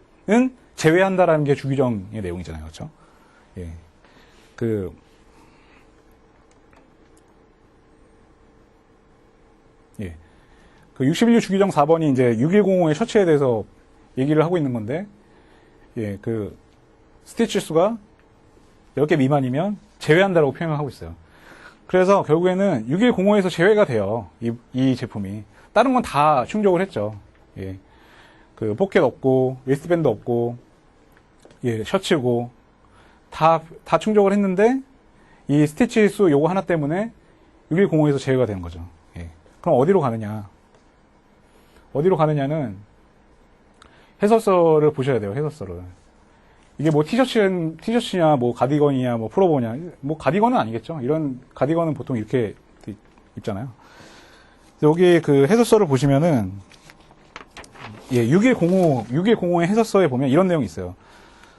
제외한다라는 게 주규정의 내용이잖아요. 그렇죠? 예. 예. 61류 주규정 4번이 이제 6105의 셔츠에 대해서 얘기를 하고 있는 건데, 예, 스티치 수가 10개 미만이면 제외한다라고 표현을 하고 있어요. 그래서 결국에는 6105에서 제외가 돼요. 이 제품이. 다른 건 다 충족을 했죠. 예. 포켓 없고, 웨이스트밴드 없고, 예, 셔츠고, 다 충족을 했는데, 이 스티치 수 요거 하나 때문에 6105에서 제외가 되는 거죠. 예. 그럼 어디로 가느냐? 어디로 가느냐는 해설서를 보셔야 돼요. 해설서를. 이게 뭐 티셔츠냐, 뭐 가디건이냐, 뭐 풀오버냐, 뭐 가디건은 아니겠죠. 이런 가디건은 보통 이렇게 입잖아요. 여기 해설서를 보시면은 예, 6105의 해설서에 보면 이런 내용이 있어요.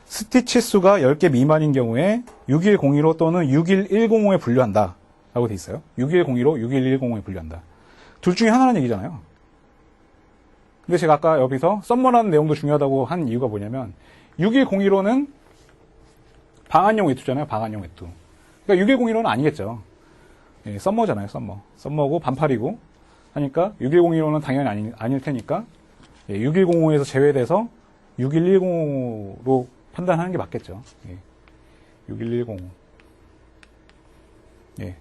스티치 수가 10개 미만인 경우에 6102로 또는 61105에 분류한다. 라고 돼 있어요. 6102로 61105에 분류한다. 둘 중에 하나는 얘기잖아요. 근데 제가 아까 여기서 썸머라는 내용도 중요하다고 한 이유가 뭐냐면 6102로는 방한용 외투잖아요. 방한용 외투. 그러니까 6102로는 아니겠죠. 예, 썸머잖아요. 썸머고 반팔이고 하니까 6102로는 당연히 아닐 테니까 예, 6105에서 제외돼서 6110으로 판단하는 게 맞겠죠. 예, 6110. 예.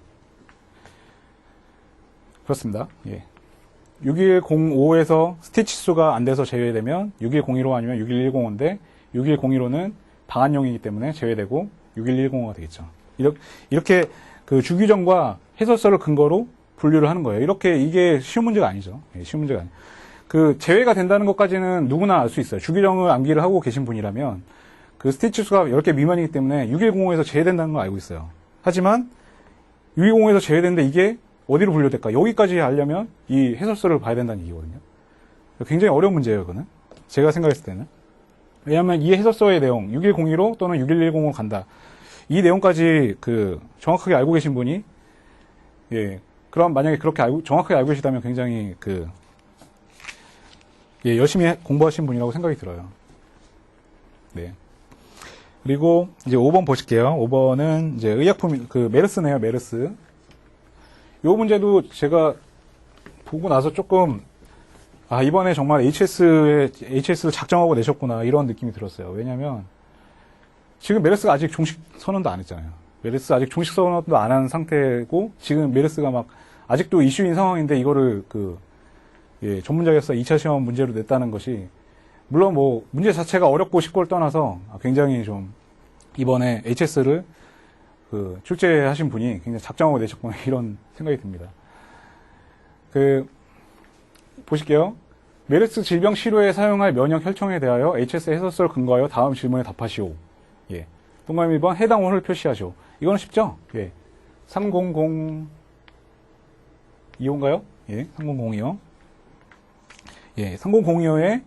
그렇습니다. 예. 6105에서 스티치 수가 안 돼서 제외되면 6102로 아니면 6110인데 6102로는 방한용이기 때문에 제외되고 6110가 되겠죠. 이렇게 주규정과 해설서를 근거로 분류를 하는 거예요. 이게 쉬운 문제가 아니죠. 예, 쉬운 문제가 아니에요. 제외가 된다는 것까지는 누구나 알 수 있어요. 주규정을 암기를 하고 계신 분이라면 스티치 수가 10개 미만이기 때문에 6105에서 제외된다는 걸 알고 있어요. 하지만 6105에서 제외되는데 이게 어디로 분류될까? 여기까지 알려면 이 해설서를 봐야 된다는 얘기거든요. 굉장히 어려운 문제예요, 이거는. 제가 생각했을 때는. 왜냐하면 이 해설서의 내용, 6102로 또는 6110으로 간다. 이 내용까지 정확하게 알고 계신 분이, 예, 그럼 만약에 그렇게 정확하게 알고 계시다면 굉장히 예, 열심히 공부하신 분이라고 생각이 들어요. 네. 그리고 이제 5번 보실게요. 5번은 이제 의약품, 메르스네요, 메르스. 요 문제도 제가 보고 나서 조금, 이번에 정말 HS를 작정하고 내셨구나, 이런 느낌이 들었어요. 왜냐면, 지금 메르스가 아직 종식 선언도 안 했잖아요. 메르스 아직 종식 선언도 안 한 상태고, 지금 메르스가 막 아직도 이슈인 상황인데 이거를 전문 자격사 2차 시험 문제로 냈다는 것이 물론 뭐 문제 자체가 어렵고 쉽고를 떠나서 굉장히 좀 이번에 HS를 출제하신 분이 굉장히 작정하고 내셨구나 이런 생각이 듭니다. 보실게요. 메르스 질병 치료에 사용할 면역 혈청에 대하여 HS 해설서를 근거하여 다음 질문에 답하시오. 예. 동그라미 1번 해당 호를 표시하시오. 이거는 쉽죠? 예. 3002호인가요? 예. 3002호. 예. 3002호에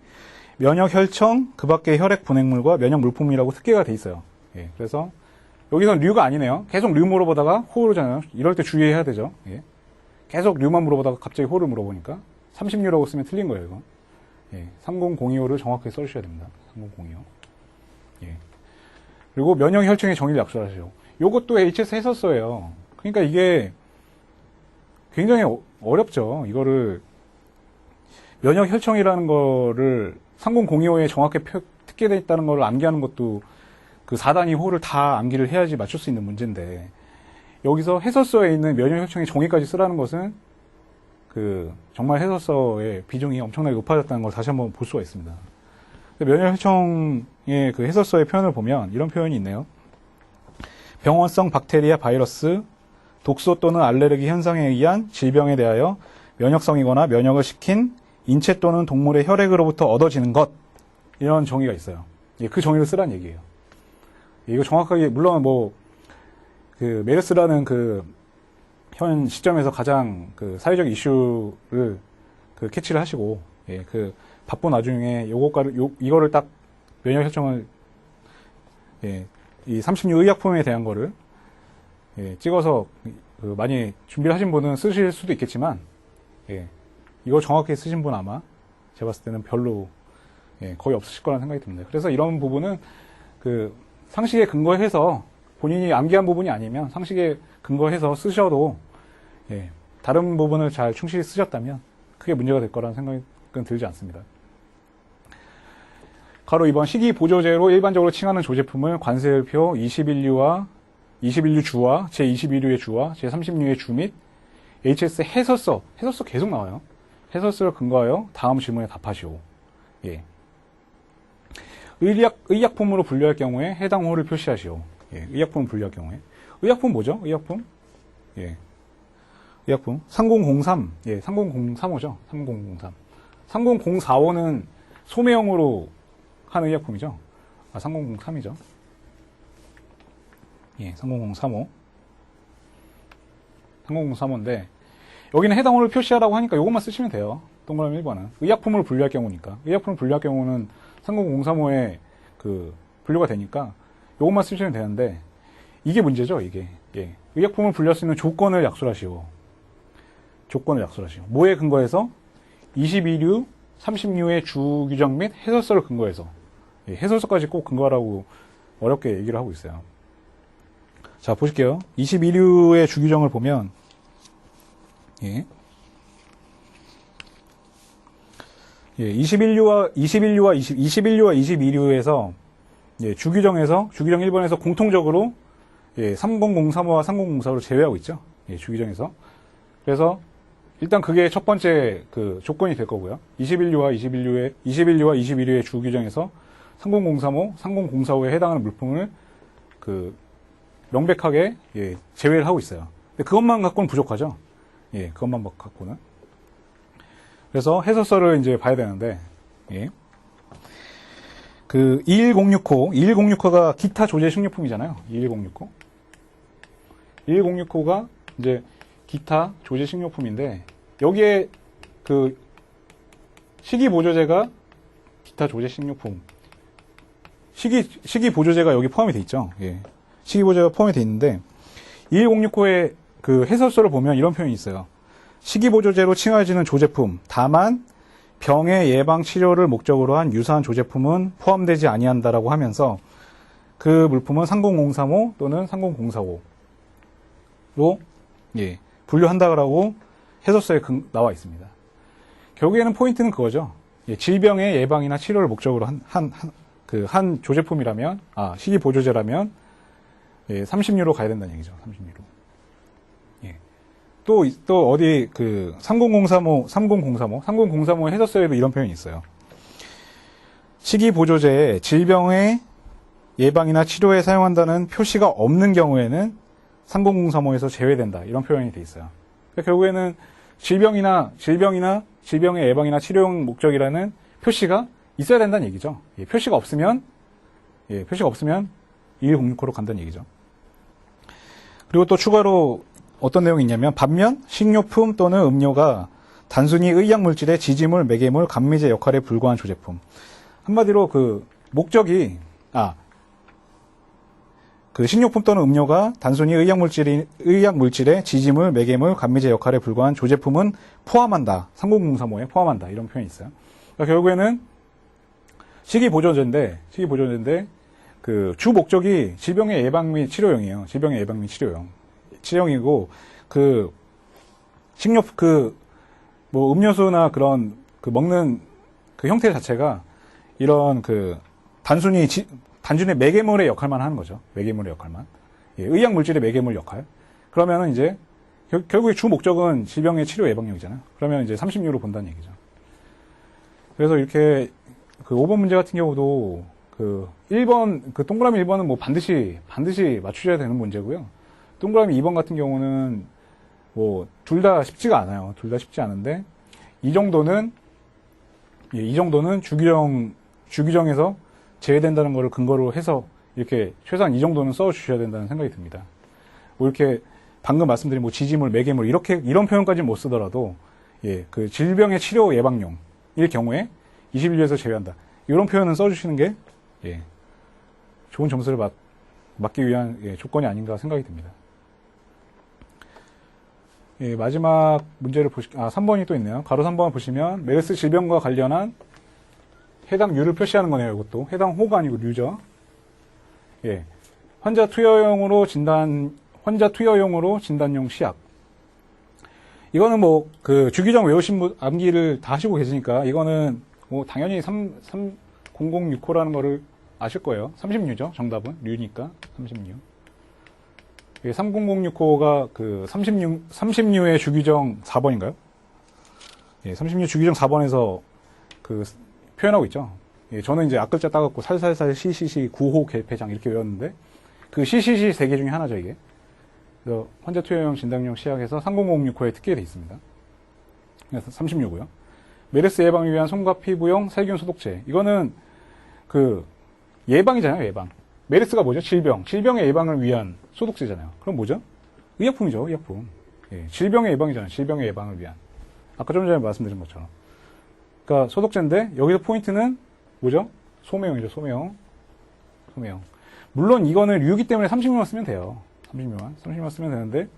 면역 혈청, 그 밖의 혈액 분해물과 면역 물품이라고 특계가 돼 있어요. 예. 그래서 여기선 류가 아니네요. 계속 류 물어보다가 호르잖아요. 이럴 때 주의해야 되죠. 예. 계속 류만 물어보다가 갑자기 호를 물어보니까 30류라고 쓰면 틀린 거예요, 이거. 예. 3002호를 정확하게 써주셔야 됩니다. 3002호. 예. 그리고 면역 혈청의 정의를 약속하시오. 요것도 HS 해설서예요. 그러니까 이게 굉장히 어렵죠. 이거를 면역 혈청이라는 거를 3002호에 정확하게 특계되어 있다는 걸 암기하는 것도 그 4단위 호를 다 암기를 해야지 맞출 수 있는 문제인데 여기서 해설서에 있는 면역 혈청의 정의까지 쓰라는 것은 정말 해설서의 비중이 엄청나게 높아졌다는 걸 다시 한번 볼 수가 있습니다. 면역 혈청의 그 해설서의 표현을 보면 이런 표현이 있네요. 병원성 박테리아 바이러스, 독소 또는 알레르기 현상에 의한 질병에 대하여 면역성이거나 면역을 시킨 인체 또는 동물의 혈액으로부터 얻어지는 것. 이런 정의가 있어요. 예, 그 정의를 쓰라는 얘기예요. 이거 정확하게, 물론 메르스라는 현 시점에서 가장 사회적 이슈를 캐치를 하시고, 예, 바쁜 와중에 이거를 딱 면역 혈청을, 예, 이 36 의약품에 대한 거를, 예, 찍어서 많이 준비를 하신 분은 쓰실 수도 있겠지만, 예, 이거 정확히 쓰신 분 아마 제가 봤을 때는 별로, 예, 거의 없으실 거라는 생각이 듭니다. 그래서 이런 부분은 상식에 근거해서 본인이 암기한 부분이 아니면 상식에 근거해서 쓰셔도, 예, 다른 부분을 잘 충실히 쓰셨다면 크게 문제가 될 거라는 생각은 들지 않습니다. 가로 2번 식이 보조제로 일반적으로 칭하는 조제품을 관세율표 21류 주와 제21류의 주와 제30류의 주 및 HS 해설서 계속 나와요. 해설서를 근거하여 다음 질문에 답하시오. 예. 의약품으로 분류할 경우에 해당 호를 표시하시오. 예. 의약품을 분류할 경우에. 의약품 뭐죠? 의약품? 예. 의약품. 3003. 예. 3003호죠. 3003. 3004호는 소매형으로 하는 의약품이죠. 3003이죠. 예. 3003호. 3003호인데, 여기는 해당 호를 표시하라고 하니까 이것만 쓰시면 돼요. 동그라미 1번은. 의약품을 분류할 경우니까. 의약품을 분류할 경우는 3003호에 분류가 되니까 이것만 쓰시면 되는데, 이게 문제죠, 이게. 예. 의약품을 분류할 수 있는 조건을 약속하시오. 조건을 약속하시오. 뭐에 근거해서? 22류, 30류의 주 규정 및 해설서를 근거해서. 예, 해설서까지 꼭 근거하라고 어렵게 얘기를 하고 있어요. 자, 보실게요. 22류의 주 규정을 보면, 예. 예, 21류와 22류에서, 예, 주 규정 1번에서 공통적으로, 예, 3003호와 3004호를 제외하고 있죠. 예, 주 규정에서. 그래서, 일단 그게 첫 번째 조건이 될 거고요. 21류와 22류의 주 규정에서 3003호, 3004호에 해당하는 물품을, 명백하게, 예, 제외를 하고 있어요. 근데 그것만 갖고는 부족하죠. 예, 그것만 갖고는. 그래서 해설서를 이제 봐야 되는데, 예. 2106호가 기타 조제 식료품이잖아요. 2106호. 2106호가 이제 기타 조제 식료품인데, 여기에 식이보조제가 기타 조제 식료품. 식이보조제가 여기 포함이 돼 있죠. 예. 식이보조제가 포함이 돼 있는데, 2106호의 해설서를 보면 이런 표현이 있어요. 식이보조제로 칭해지는 조제품, 다만 병의 예방 치료를 목적으로 한 유사한 조제품은 포함되지 아니한다라고 하면서 그 물품은 3003호 또는 3004호로, 예, 분류한다라고 해설서에 나와 있습니다. 결국에는 포인트는 그거죠. 예, 질병의 예방이나 치료를 목적으로 한 조제품이라면, 식이보조제라면, 예, 30류로 가야 된다는 얘기죠. 30류로. 예. 또 어디 그 3003호 해설서에도 이런 표현이 있어요. 식이보조제에 질병의 예방이나 치료에 사용한다는 표시가 없는 경우에는 3003호에서 제외된다. 이런 표현이 돼 있어요. 그러니까 결국에는 질병의 예방이나 치료용 목적이라는 표시가 있어야 된다는 얘기죠. 표시가 없으면 2106호로 간다는 얘기죠. 그리고 또 추가로 어떤 내용이 있냐면, 반면 식료품 또는 음료가 단순히 의약물질의 지지물, 매개물, 감미제 역할에 불과한 조제품. 한마디로 그 목적이 그 식료품 또는 음료가 단순히 의약물질의 지지물, 매개물, 감미제 역할에 불과한 조제품은 포함한다. 3003호에 포함한다. 이런 표현이 있어요. 그러니까 결국에는 식이보조제인데 그 주 목적이 질병의 예방 및 치료용이에요. 질병의 예방 및 치료용이고 그 뭐 음료수나 그런 그 먹는 그 형태 자체가 이런 그 단순히 매개물의 역할만 하는 거죠. 매개물의 역할만. 의약 물질의 매개물 역할. 그러면은 이제 결국에 주 목적은 질병의 치료 예방용이잖아요. 그러면 이제 36로 본다는 얘기죠. 그래서 이렇게 그 5번 문제 같은 경우도 그 1번 그 동그라미 1번은 뭐 반드시 맞추셔야 되는 문제고요. 동그라미 2번 같은 경우는 뭐 둘 다 쉽지가 않아요. 둘 다 쉽지 않은데 이 정도는 주규정에서 제외된다는 것을 근거로 해서 이렇게 최소한 이 정도는 써 주셔야 된다는 생각이 듭니다. 뭐 이렇게 방금 말씀드린 뭐 지지물, 매개물 이런 표현까지는 못 쓰더라도 그 질병의 치료 예방용일 경우에 21조에서 제외한다. 이런 표현은 써주시는 게 좋은 점수를 맞기 위한 조건이 아닌가 생각이 듭니다. 마지막 문제를 3번이 또 있네요. 가로 3번 보시면 메르스 질병과 관련한 해당 류를 표시하는 거네요. 이것도 해당 호가 아니고 류죠. 환자 투여용으로 진단용 시약. 이거는 뭐 그 주기정 외우신 분 암기를 다 하시고 계시니까 이거는 뭐 당연히 3006호라는 거를 아실 거예요. 30류죠. 정답은 류니까 36. 3006호가 그 30류의 주기정 4번인가요? 30류 주기정 4번에서 그 표현하고 있죠. 저는 이제 앞글자 따갖고 살살살 CCC 9호 개폐장 이렇게 외웠는데 그 CCC 3개 중에 하나죠, 이게. 그래서 환자 투여용 진단용 시약에서 3006호에 특기에 되어 있습니다. 그래서 36호요. 메르스 예방을 위한 손과 피부용 살균 소독제. 이거는 그 예방이잖아요, 예방. 메르스가 뭐죠? 질병의 예방을 위한 소독제잖아요. 그럼 뭐죠? 의약품이죠, 의약품. 질병의 예방이잖아요. 질병의 예방을 위한. 아까 좀 전에 말씀드린 것처럼. 그러니까 소독제인데 여기서 포인트는 뭐죠? 소매용이죠, 소매용. 물론 이거는 류기 때문에 30류만 쓰면 돼요. 30류만 쓰면 되는데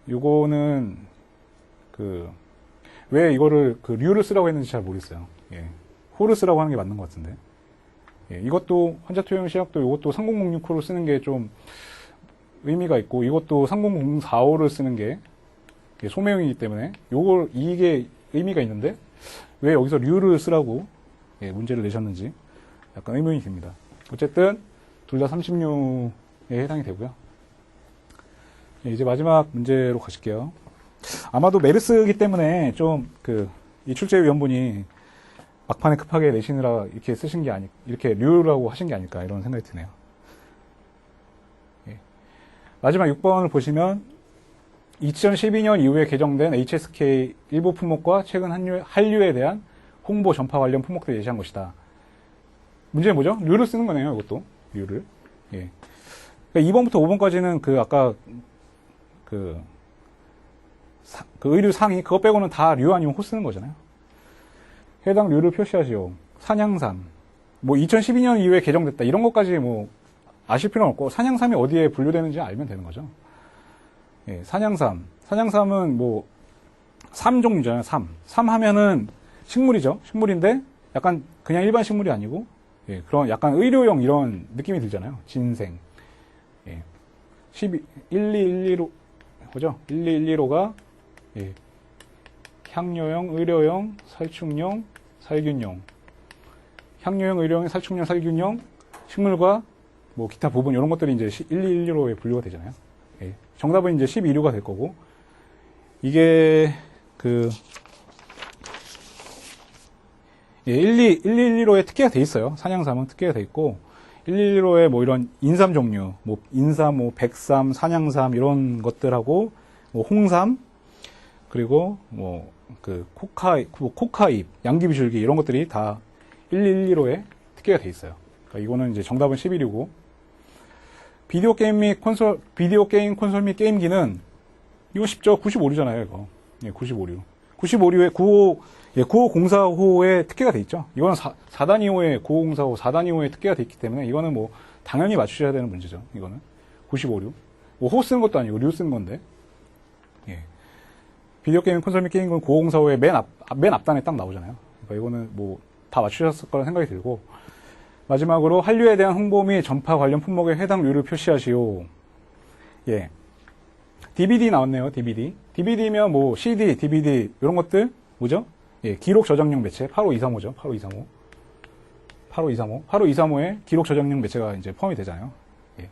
요거는 왜 이거를 그 류를 쓰라고 했는지 잘 모르겠어요. 호를 쓰라고 하는 게 맞는 것 같은데. 이것도 환자 투여용 시약도 이것도 3006호를 쓰는 게 좀 의미가 있고 이것도 3004호를 쓰는 게 소매용이기 때문에 이게 의미가 있는데 왜 여기서 류를 쓰라고 문제를 내셨는지 약간 의문이 듭니다. 어쨌든 둘 다 30류에 해당이 되고요. 이제 마지막 문제로 가실게요. 아마도 메르스이기 때문에 좀 이 출제위원분이 막판에 급하게 내시느라 이렇게 쓰신 게 이렇게 류라고 하신 게 아닐까 이런 생각이 드네요. 마지막 6번을 보시면 2012년 이후에 개정된 HSK 일부 품목과 최근 한류에 대한 홍보 전파 관련 품목들을 예시한 것이다. 문제는 뭐죠? 류를 쓰는 거네요, 이것도. 류를. 그러니까 2번부터 5번까지는 아까 의류 상위, 그거 빼고는 다 류 아니면 호 쓰는 거잖아요. 해당 류를 표시하시오. 산양삼. 뭐 2012년 이후에 개정됐다. 이런 것까지 뭐 아실 필요는 없고, 산양삼이 어디에 분류되는지 알면 되는 거죠. 산양삼. 산양삼은 뭐, 삼 종류잖아요, 삼. 삼 하면은 식물이죠. 식물인데, 약간 그냥 일반 식물이 아니고, 그런 약간 의료용 이런 느낌이 들잖아요. 진생. 12115, 그죠? 12115가, 향료용, 의료용, 살충용, 살균용. 향료용, 의료용, 살충용, 살균용, 식물과 뭐 기타 부분 이런 것들이 이제 12115에 분류가 되잖아요. 정답은 이제 12류가 될 거고 이게 그 111호에 특혜가 돼 있어요. 산양삼은 특혜가 돼 있고 111호에 뭐 이런 인삼 종류, 뭐 인삼, 뭐 백삼, 산양삼 이런 것들하고 뭐 홍삼 그리고 뭐 그 코카잎, 양귀비줄기 이런 것들이 다 111호에 특혜가 돼 있어요. 그러니까 이거는 이제 정답은 11이고 비디오 게임 콘솔 및 게임기는 이거 쉽죠. 95류잖아요, 이거. 예, 95류. 95류에 9504호에 특혜가 돼 있죠. 이거는 4단 2호에 9504호, 4단 2호에 특혜가 돼 있기 때문에 이거는 뭐 당연히 맞추셔야 되는 문제죠. 이거는 95류. 뭐 호 쓰는 것도 아니고 류 쓰는 건데. 예. 비디오 게임 콘솔 및 게임기는 9504호에 맨 앞단에 딱 나오잖아요. 그러니까 이거는 뭐 다 맞추셨을 거라는 생각이 들고 마지막으로 한류에 대한 홍보 및 전파 관련 품목에 해당 류를 표시하시오. 예. DVD 나왔네요, DVD. DVD면 뭐 CD, DVD, 이런 것들, 뭐죠? 예, 기록 저장용 매체, 85235죠, 85235. 85235. 85235에 기록 저장용 매체가 이제 포함이 되잖아요. 예.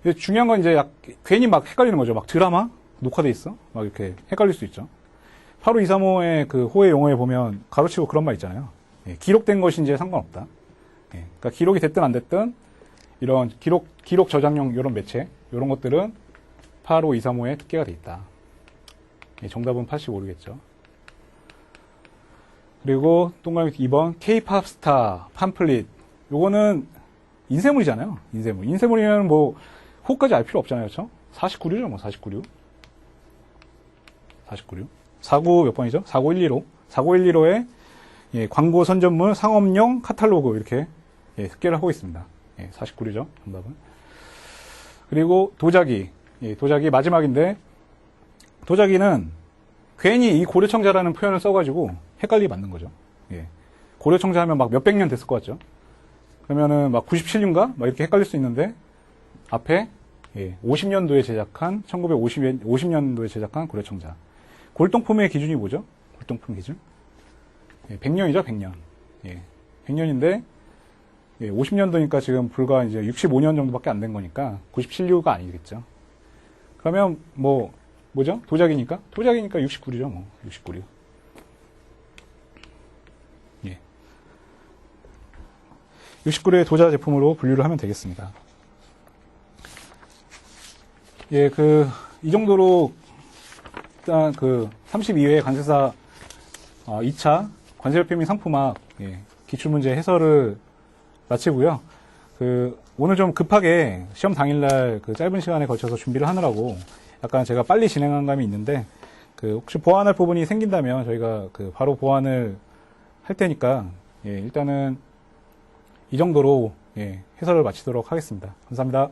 근데 중요한 건 이제 괜히 막 헷갈리는 거죠. 막 드라마? 녹화돼 있어? 막 이렇게 헷갈릴 수 있죠. 85235의 그 호의 용어에 보면 가로치고 그런 말 있잖아요. 예, 기록된 것이 이제 상관없다. 예, 그러니까 기록이 됐든 안 됐든 이런 기록 저장용 이런 매체, 이런 것들은 85235에 특혜가 돼 있다. 예, 정답은 85류겠죠. 그리고 동그라미 2번 K-팝 스타 팜플릿. 요거는 인쇄물이잖아요. 인쇄물. 인쇄물이면 뭐 호까지 알 필요 없잖아요. 그렇죠? 49류죠. 뭐 49류. 49류. 49 몇 번이죠? 45115. 45115에 예, 광고 선전물 상업용 카탈로그 이렇게 예, 특혜를 하고 있습니다. 예, 49류죠. 정답은. 그리고 도자기. 예, 도자기 마지막인데 도자기는 괜히 이 고려청자라는 표현을 써가지고 헷갈리게 만든 거죠. 예. 고려청자 하면 막 몇백 년 됐을 것 같죠. 그러면은 막 97년가? 막 이렇게 헷갈릴 수 있는데 앞에 예, 50년도에 제작한 1950년도에 제작한 고려청자. 골동품의 기준이 뭐죠? 골동품 기준? 예, 100년이죠, 100년. 예, 100년인데 예, 50년도니까 지금 불과 이제 65년 정도밖에 안 된 거니까 97류가 아니겠죠. 그러면 뭐죠? 도자기니까 69류죠, 뭐 69류. 예. 69류의 도자 제품으로 분류를 하면 되겠습니다. 예, 이 정도로 일단 32회 관세사 2차 관세율표 및 상품학 예, 기출문제 해설을 마치고요. 오늘 좀 급하게 시험 당일날 짧은 시간에 걸쳐서 준비를 하느라고 약간 제가 빨리 진행한 감이 있는데 혹시 보완할 부분이 생긴다면 저희가 바로 보완을 할 테니까 예, 일단은 이 정도로 예, 해설을 마치도록 하겠습니다. 감사합니다.